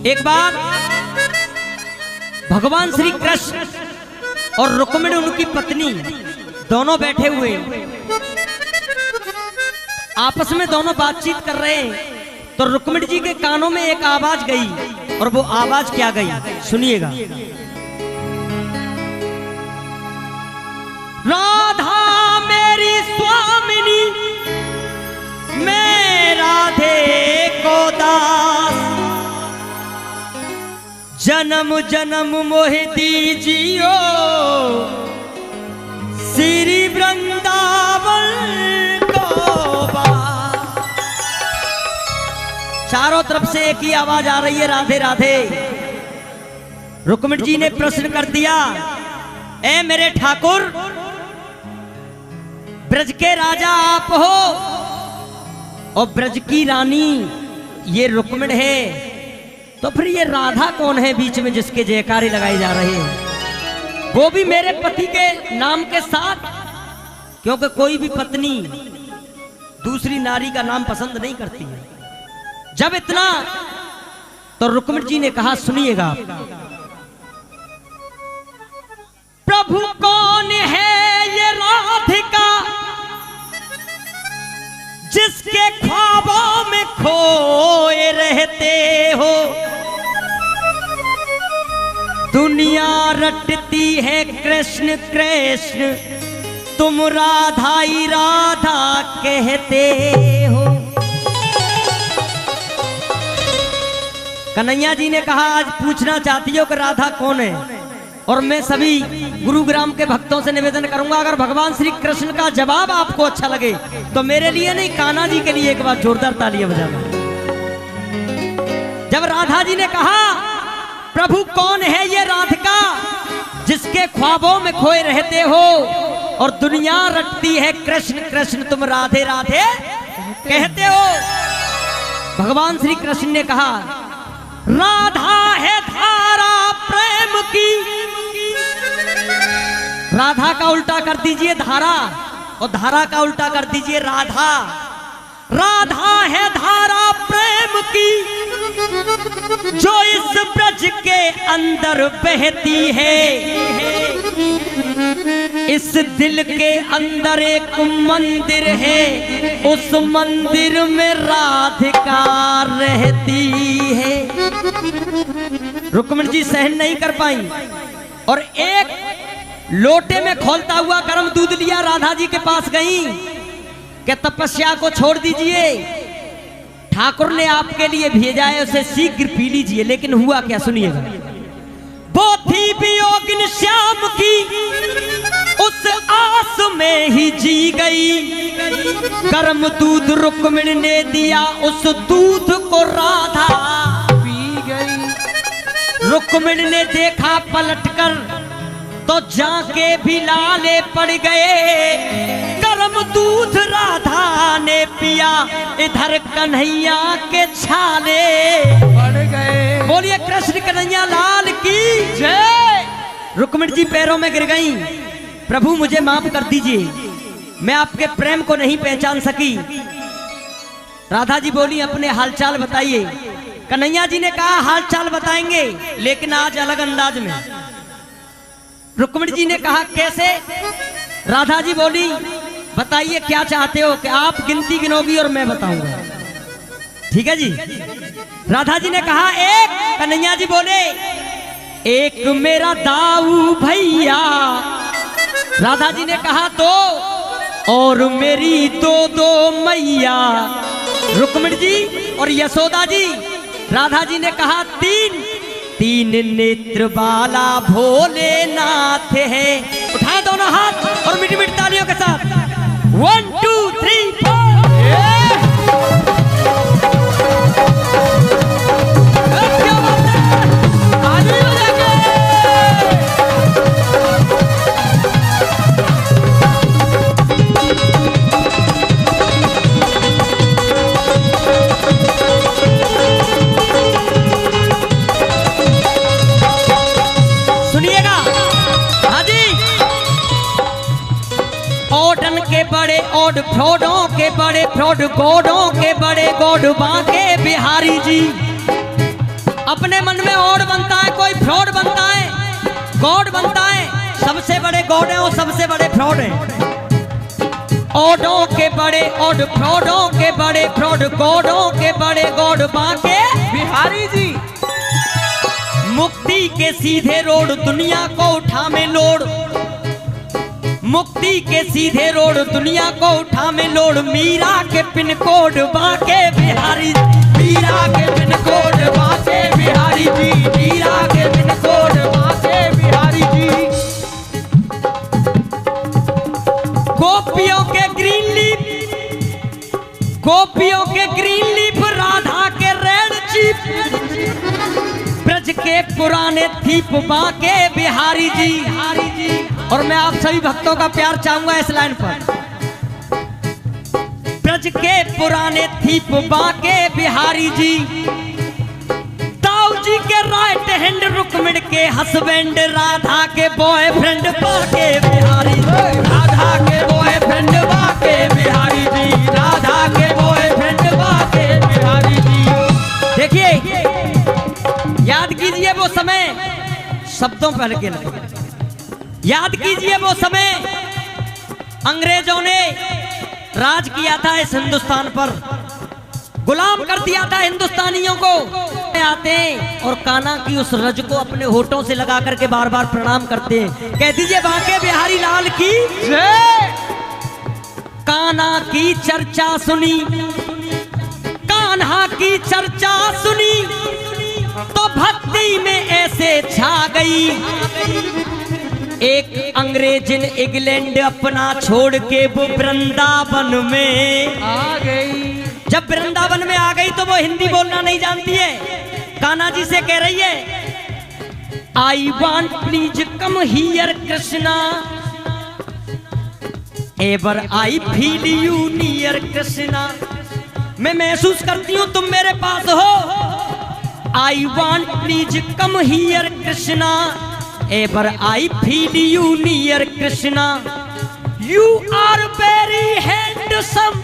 एक बार भगवान श्री कृष्ण और रुक्मिणी उनकी पत्नी दोनों बैठे हुए आपस में दोनों बातचीत कर रहे हैं। तो रुक्मिणी जी के कानों में एक आवाज गई और वो आवाज क्या गई सुनिएगा। राधा मेरी स्वामिनी मैं राधे को दास, जन्म जन्म मोहि दीजियो श्री वृंदावन को बास। चारों तरफ से एक ही आवाज आ रही है, राधे राधे। रुक्मिणी जी ने प्रश्न कर दिया, ए मेरे ठाकुर, ब्रज के राजा आप हो और ब्रज की रानी ये रुक्मिणी है, तो फिर ये राधा कौन है बीच में जिसके जयकारे लगाए जा रहे हैं, वो भी मेरे पति के नाम के साथ? क्योंकि कोई भी पत्नी दूसरी नारी का नाम पसंद नहीं करती है। जब इतना तो रुक्मिणी जी ने कहा, सुनिएगा, प्रभु कौन है ये राधिका जिसके ख्वाबों में खोए रहते हो, दुनिया रटती है कृष्ण कृष्ण तुम राधा ही राधा कहते हो। कन्हैया जी ने कहा, आज पूछना चाहती हो कि राधा कौन है, और मैं सभी गुरुग्राम के भक्तों से निवेदन करूंगा, अगर भगवान श्री कृष्ण का जवाब आपको अच्छा लगे तो मेरे लिए नहीं, कान्हा जी के लिए एक बार जोरदार तालियां बजाना। जब राधा जी ने कहा, प्रभु कौन है ये राधिका जिसके ख्वाबों में खोए रहते हो और दुनिया रटती है कृष्ण कृष्ण तुम राधे राधे कहते हो, भगवान श्री कृष्ण ने कहा, राधा है धारा प्रेम की। राधा का उल्टा कर दीजिए धारा, और धारा का उल्टा कर दीजिए राधा। राधा है धारा प्रेम की जो इस ब्रज के अंदर बहती है, इस दिल के अंदर एक मंदिर है, उस मंदिर में राधिका रहती है। रुक्मिणी जी सहन नहीं कर पाई और एक लोटे में खोलता हुआ गर्म दूध लिया, राधा जी के पास गई कि तपस्या को छोड़ दीजिए, ठाकुर ने आपके लिए भेजा है, उसे शीघ्र पी लीजिए। लेकिन हुआ क्या सुनिएगा। वो थी वियोगिन श्याम की उस आस में ही जी गई, गर्म दूध रुक्मिणी ने दिया, उस दूध को राधा पी गई। रुक्मिणी ने देखा पलटकर तो जाके भी लाले पड़ गए, गर्म दूध राधा ने पिया, इधर कन्हैया के छाले पड़ गए। बोलिए कृष्ण कन्हैया लाल की जय। रुक्मिणी जी पैरों में गिर गईं, प्रभु मुझे माफ कर दीजिए, मैं आपके प्रेम को नहीं पहचान सकी। राधा जी बोली, अपने हालचाल बताइए। कन्हैया जी ने कहा, हालचाल बताएंगे लेकिन आज अलग अंदाज में। रुक्मिणी जी ने कहा, कैसे? राधा जी बोली, बताइए क्या चाहते हो कि आप गिनती गिनोगी और मैं बताऊंगा, ठीक है जी। राधा जी ने कहा, एक। कन्हैया जी बोले, एक मेरा दाऊ भैया। राधा जी ने कहा, दो। और मेरी दो दो मैया। रुक्मिणी जी और यशोदा जी। राधा जी ने कहा, तीन। तीन नेत्र वाला भोलेनाथ है। उठाए दोनों हाथ और मीठी मीठी तालियों के साथ 1 2 3 4। क्या बात है, आगे हो जाके। बड़े ओड फ्रॉडों के बड़े फ्रॉड, गोडों के बड़े गोड बांके बिहारी जी। अपने मन में ओड बनता है, कोई फ्रॉड बनता है, गॉड बनता है। सबसे बड़े गॉड हैं और सबसे बड़े फ्रॉड हैं। ओडों के बड़े ओड, फ्रॉडों के बड़े फ्रॉड, गॉडों के बड़े गॉड बांके बिहारी जी। मुक्ति के सीधे रोड, दुनिया को उठा में लोड। मुक्ति के सीधे रोड, दुनिया को उठा में लोड। मीरा के पिन कोड बांके बिहारी, मीरा के पिन कोड बांके बिहारी जी, मीरा के पिन कोड बांके बिहारी जी। गोपियों के ग्रीन लीफ, गोपियों के ग्रीन लीफ, राधा के रेड चीफ, ब्रज के पुराने थीप बांके बिहारी जी। और मैं आप सभी भक्तों का प्यार चाहूंगा इस लाइन पर। ब्रज के पुराने थीप बांके बिहारी जी। ताऊ जी के राइट हैंड, रुक्मिणी के हस्बैंड, राधा के बॉयफ्रेंड बांके बिहारी, राधा के बॉयफ्रेंड बांके बिहारी जी, राधा के बॉयफ्रेंड बांके बिहारी जी। देखिए, याद कीजिए वो समय, शब्दों पर हल्के लगे। याद कीजिए वो समय अंग्रेजों ने राज किया था इस हिंदुस्तान पर, गुलाम कर दिया था हिंदुस्तानियों को। आते हैं और कान्हा की उस रज को अपने होठों से लगा करके बार बार प्रणाम करते हैं। कह दीजिए बांके बिहारी लाल की जय। कान्हा की चर्चा सुनी, कान्हा की चर्चा सुनी, तो भक्ति में ऐसे छा गई। एक अंग्रेजन इंग्लैंड अपना छोड़ के वो वृंदावन में आ गई। जब वृंदावन में आ गई तो वो हिंदी बोलना नहीं जानती है। कान्हा जी से कह रही है, I want please come here Krishna, ever I feel you near Krishna. मैं महसूस करती हूँ तुम मेरे पास हो। I want please come here Krishna, ever I feel you near Krishna. You are very handsome,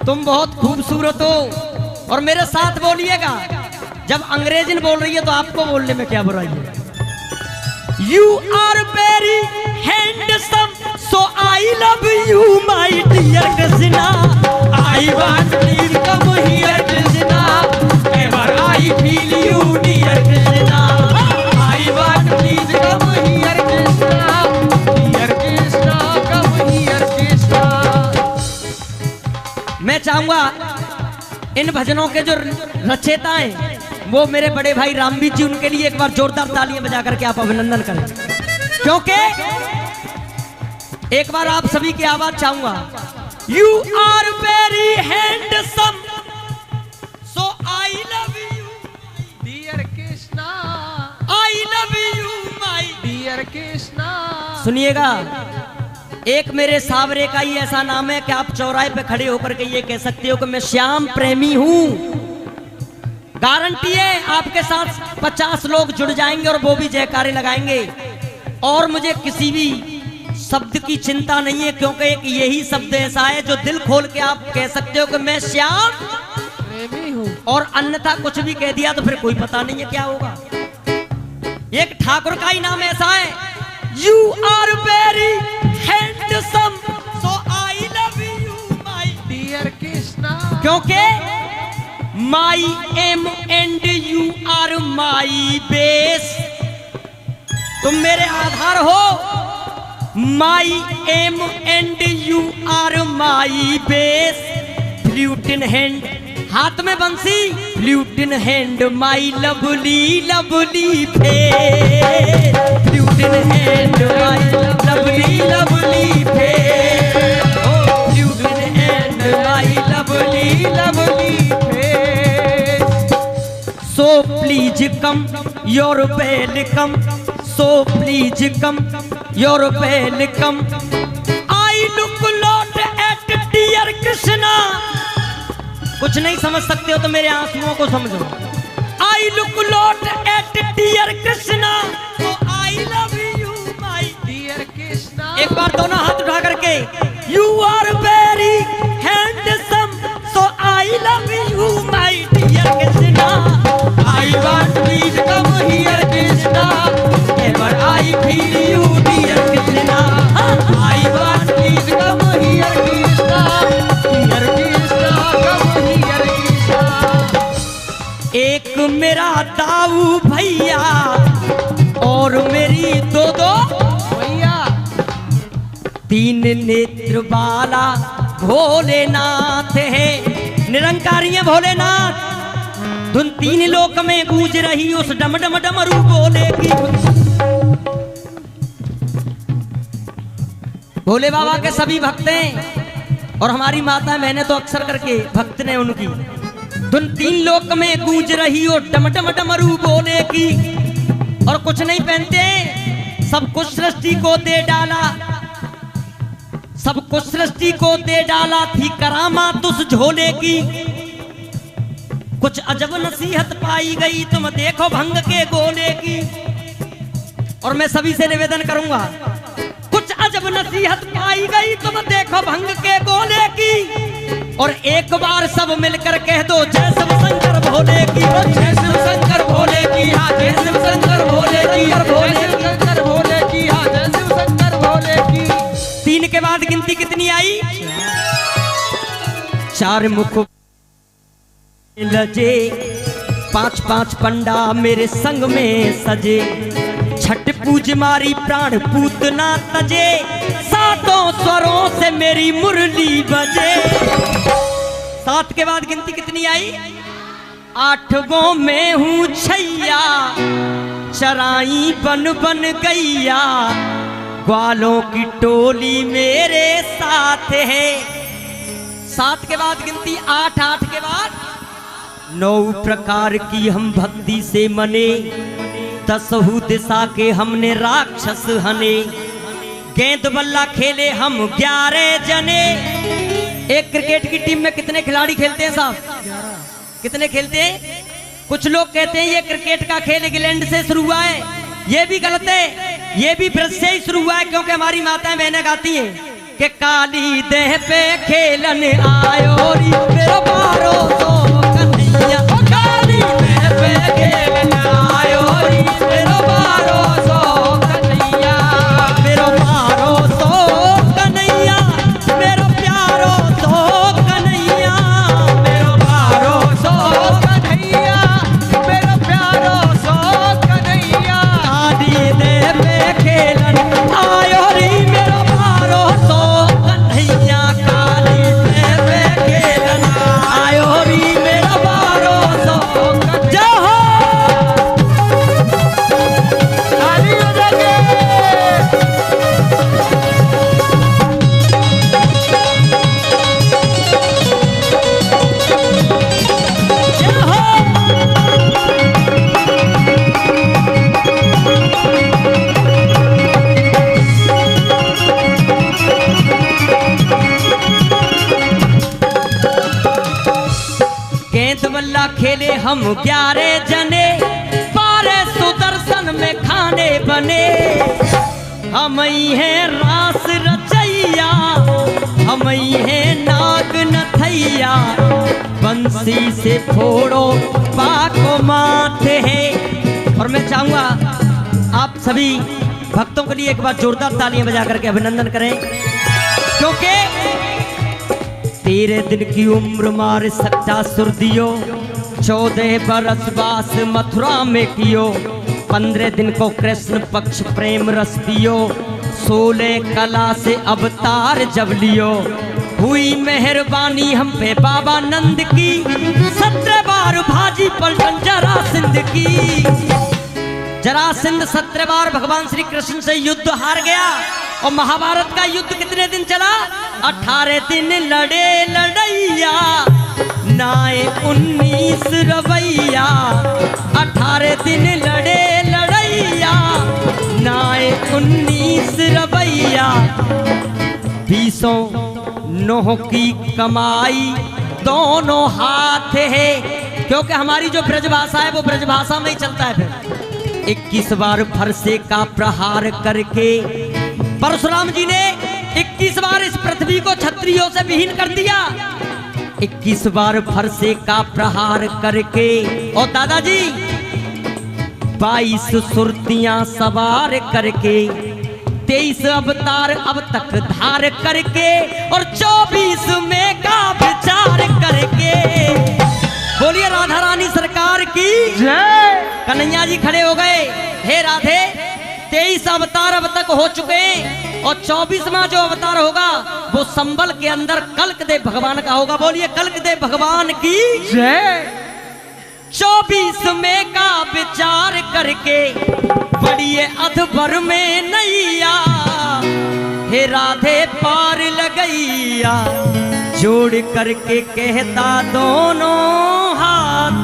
तुम बहुत खूबसूरत हो। और मेरे साथ बोलिएगा, जब अंग्रेजन बोल रही है तो आपको बोलने में क्या बुराई है। You are very handsome, so I love you my dear Krishna. I want please come here Krishna, ever I feel you near Krishna. I want please come here Krishna, here Krishna, come here Krishna. मैं चाहूंगा इन भजनों के जो रचयिता हैं वो मेरे बड़े भाई रामवीर जी, उनके लिए एक बार जोरदार तालियां बजा करके आप अभिनंदन करें, क्योंकि एक बार आप सभी की आवाज चाहूंगा। You are very handsome, so I love you dear Krishna, I love you my dear Krishna. सुनिएगा, एक मेरे सावरे का ही ऐसा नाम है कि आप चौराहे पे खड़े होकर के ये कह सकते हो कि मैं श्याम प्रेमी हूं। गारंटी है आपके साथ 50 लोग जुड़ जाएंगे और वो भी जयकारे लगाएंगे। और मुझे किसी भी शब्द की चिंता नहीं है, क्योंकि एक यही शब्द ऐसा है जो दिल खोल के आप कह सकते हो कि मैं श्याम प्रेमी हूँ। और अन्यथा कुछ भी कह दिया तो फिर कोई पता नहीं है क्या होगा। एक ठाकुर का ही नाम ऐसा है, you are very handsome, so I love you my dear Krishna. क्योंकि my aim and you are my base, तुम मेरे आधार हो। My aim and you are my base. Flute in hand, हाथ में बंसी, flute in hand my lovely lovely face. Flute in hand my lovely lovely face. Flute in hand my lovely lovely face. So please come your welcome, so please come your welcome. I look lot at dear Krishna. कुछ नहीं समझ सकते हो तो मेरे आंसुओं को समझो। I look lot at dear Krishna, so I love you my dear Krishna. एक बार दोनों हाथ उठा करके, you are very handsome, so I love you my dear Krishna. I want मेरा दाऊ भैया और मेरी दो भैया 3 नेत्र वाला भोलेनाथ है। निरंकारी है भोलेनाथ। धुन 3 लोक में गूंज रही उस डम डम डमरू बोले की। भोले बाबा के सभी भक्त हैं और हमारी माता मैंने तो अक्सर करके भक्त ने उनकी। धुन 3 लोक में गूंज रही और डम डम डमरू बोले की। और कुछ नहीं पहनते, सब कुछ सृष्टि को दे डाला, सब कुछ सृष्टि को दे डाला थी करामात उस झोले की। कुछ अजब नसीहत पाई गई तुम देखो भंग के गोले की। और मैं सभी से निवेदन करूंगा, कुछ अजब नसीहत पाई गई तुम देखो भंग के गोले की। और एक बार सब मिलकर कह दो जय शिव शंकर भोले की। जय शिव शंकर भोले की हाँ, जय शिव शंकर भोले की, जय शिव शंकर भोले की हाँ, जय शिव शंकर भोले की। 3 के बाद गिनती कितनी आई? 4 मुख लजे, 5 पंडा मेरे संग में सजे। छठ पूज मारी प्राण पूतना तजे, 7 स्वरों से मेरी मुरली बजे। 7 के बाद गिनती कितनी आई? 8 में हूँ छैया, चराई बन बन गैया, ग्वालों की टोली मेरे साथ है। 7 के बाद गिनती 8 के बाद 9 प्रकार की हम भक्ति से मने, 10 दिशा के हमने राक्षस हने। गेंद बल्ला खेले हम 11 जने। एक क्रिकेट की टीम में कितने खिलाड़ी खेलते हैं साहब? कितने खेलते हैं? कुछ लोग कहते हैं ये क्रिकेट का खेल इंग्लैंड से शुरू हुआ है, ये भी गलत है। ये भी ब्रज से ही शुरू हुआ है, क्योंकि हमारी माताएं बहनें गाती हैं कि काली देह पे खेलन आयो री मेरो बारो सो कन्हैया। काली देह पे खेलन आयो री मेरो बारो सो कन्हैया। मेरो बारो सो कन्हैया, मेरो प्यारो सो कन्हैया। मेरो बारो सो कन्हैया, मेरा प्यारो सो कन्हैया। काली देह पे खेलन आयो री मेरो बारो सो कन्हैया। काली देह पे खेलन आयो री मेरो बारो सो। जय हो। ताली बजाके। जय हो। गेंद बल्ला खेले हम 11 जने, 12 सुदर्शन में खाने बने। हम ही हैं रास रचैया, हम ही हैं नाग नथैया, बंसी से फोड़ो पाको माथे है। और मैं चाहूंगा आप सभी भक्तों के लिए एक बार जोरदार तालियां बजा करके अभिनंदन करें, क्योंकि 13 दिन की उम्र मार सच्चा सुर दियो, 14 बरस वास मथुरा में कियो, 15 दिन को कृष्ण पक्ष प्रेम रस पियो, 16 कला से अवतार जब लियो, हुई मेहरबानी हम पे बाबा नंद की, 17 बार भाजी पलटन जरासिंध की। जरासिंध 17 बार भगवान श्री कृष्ण से युद्ध हार गया। और महाभारत का युद्ध कितने दिन चला? 18 दिन लड़े लड़ैया, नाए 19 रवैया। 18 दिन लड़े लड़ैया, नाए 19 रवैया। 20 नोह की कमाई दोनों हाथ है, क्योंकि हमारी जो ब्रजभाषा है वो ब्रजभाषा में ही चलता है। फिर 21 बार फरसे का प्रहार करके परशुराम जी ने 21 बार इस पृथ्वी को क्षत्रियों से विहीन कर दिया। 21 बार फरसे का प्रहार करके। और दादाजी 22 सुरतियां सवार करके, 23 अवतार अब तक धार करके, और 24 में का विचार करके। बोलिए राधा रानी सरकार अवतार की जय। कन्हैया जी खड़े हो गए। हे राधे 23 अवतार अब तक हो चुके हैं और 24वां जो अवतार होगा वो संबल के अंदर कल्कदेव भगवान का होगा। बोलिए कल्कदेव भगवान की जय। 24वें का विचार करके बड़िए अधबर में नैया, हे राधे पार लगैया, जोड़ करके कहता दोनों हाथ।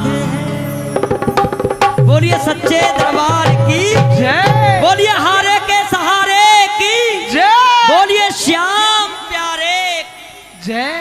बोलिए सच्चे दरबार की जय। बोलिए हारे के सहारे की जय। बोलिए श्याम प्यारे जय।